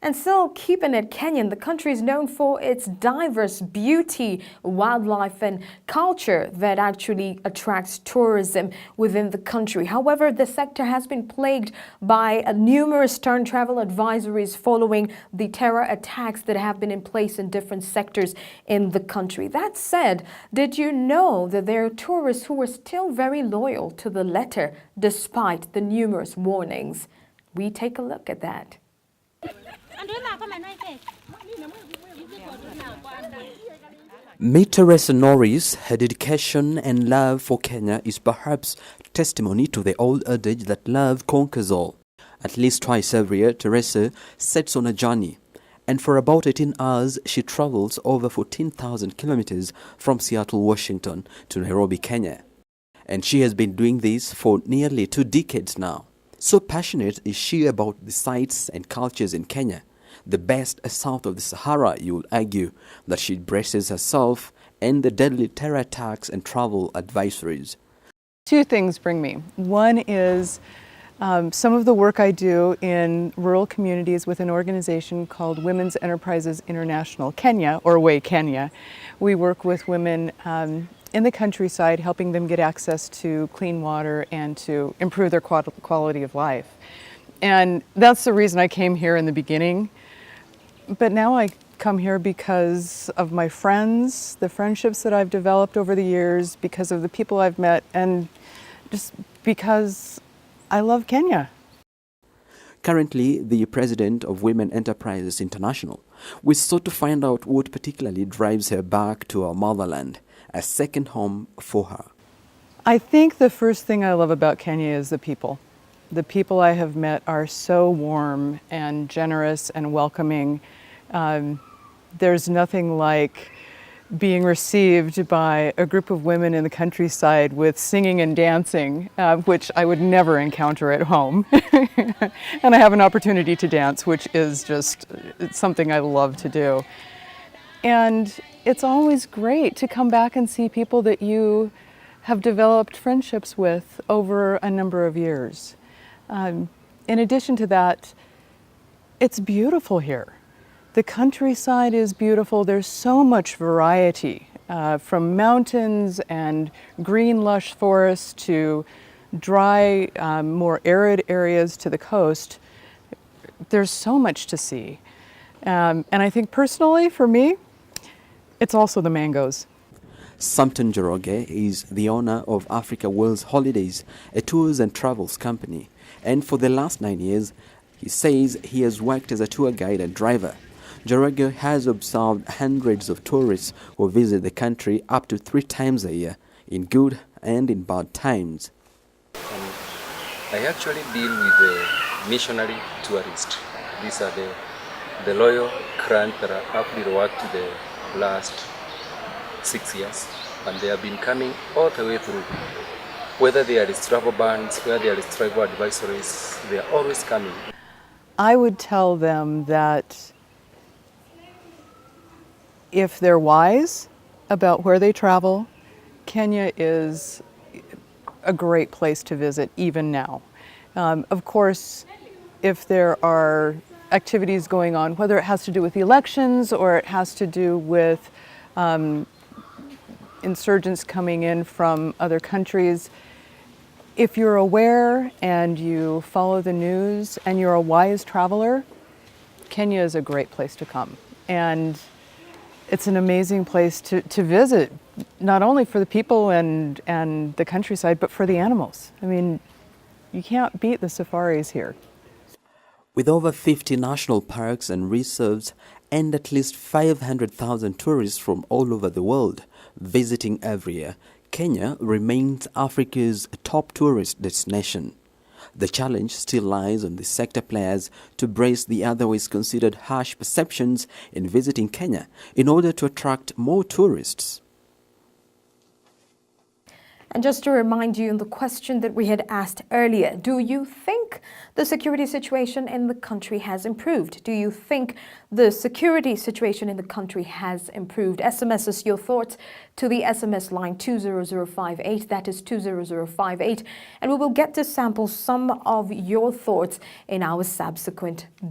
And still keeping it Kenyan, the country is known for its diverse beauty, wildlife and culture that actually attracts tourism within the country. However, the sector has been plagued by numerous travel advisories following the terror attacks that have been in place in different sectors in the country. That said, did you know that there are tourists who are still very loyal to the letter despite the numerous warnings? We take a look at that. Meet Teresa Norris. Her dedication and love for Kenya is perhaps testimony to the old adage that love conquers all. At least twice every year, Teresa sets on a journey. And for about 18 hours, she travels over 14,000 kilometers from Seattle, Washington to Nairobi, Kenya. And she has been doing this for nearly 2 decades now. So passionate is she about the sights and cultures in Kenya, the best south of the Sahara, you would argue, that she braces herself and the deadly terror attacks and travel advisories. 2 things bring me. One is some of the work I do in rural communities with an organization called Women's Enterprises International Kenya, or WAY Kenya. We work with women in the countryside, helping them get access to clean water and to improve their quality of life. And that's the reason I came here in the beginning. But now I come here because of my friends, the friendships that I've developed over the years, because of the people I've met, and just because I love Kenya. Currently, the president of Women Enterprises International, we sought to find out what particularly drives her back to our motherland, a second home for her. I think the first thing I love about Kenya is the people. The people I have met are so warm and generous and welcoming. There's nothing like being received by a group of women in the countryside with singing and dancing, which I would never encounter at home. And I have an opportunity to dance, which is just something I love to do. And it's always great to come back and see people that you have developed friendships with over a number of years. In addition to that, it's beautiful here. The countryside is beautiful. There's so much variety, from mountains and green lush forests to dry, more arid areas to the coast. There's so much to see. And I think personally, for me, it's also the mangoes. Samton Joroge is the owner of Africa World's Holidays, a tours and travels company. And for the last 9 years, he says he has worked as a tour guide and driver. Joroge has observed hundreds of tourists who visit the country up to 3 times a year, in good and in bad times. I actually deal with the missionary tourists. These are the loyal clients that I actually worked with the last 6 years, and they have been coming all the way through. Whether there is travel bans, whether there is travel advisories, they are always coming. I would tell them that if they're wise about where they travel, Kenya is a great place to visit even now. Of course, if there are activities going on, whether it has to do with the elections or it has to do with insurgents coming in from other countries, if you're aware and you follow the news and you're a wise traveler, Kenya is a great place to come. And it's an amazing place to visit, not only for the people and the countryside, but for the animals. I mean, you can't beat the safaris here. With over 50 national parks and reserves and at least 500,000 tourists from all over the world visiting every year, Kenya remains Africa's top tourist destination. The challenge still lies on the sector players to brace the otherwise considered harsh perceptions in visiting Kenya in order to attract more tourists. And just to remind you on the question that we had asked earlier, do you think the security situation in the country has improved? Do you think the security situation in the country has improved? SMS us your thoughts to the SMS line 20058, that is 20058, and we will get to sample some of your thoughts in our subsequent book.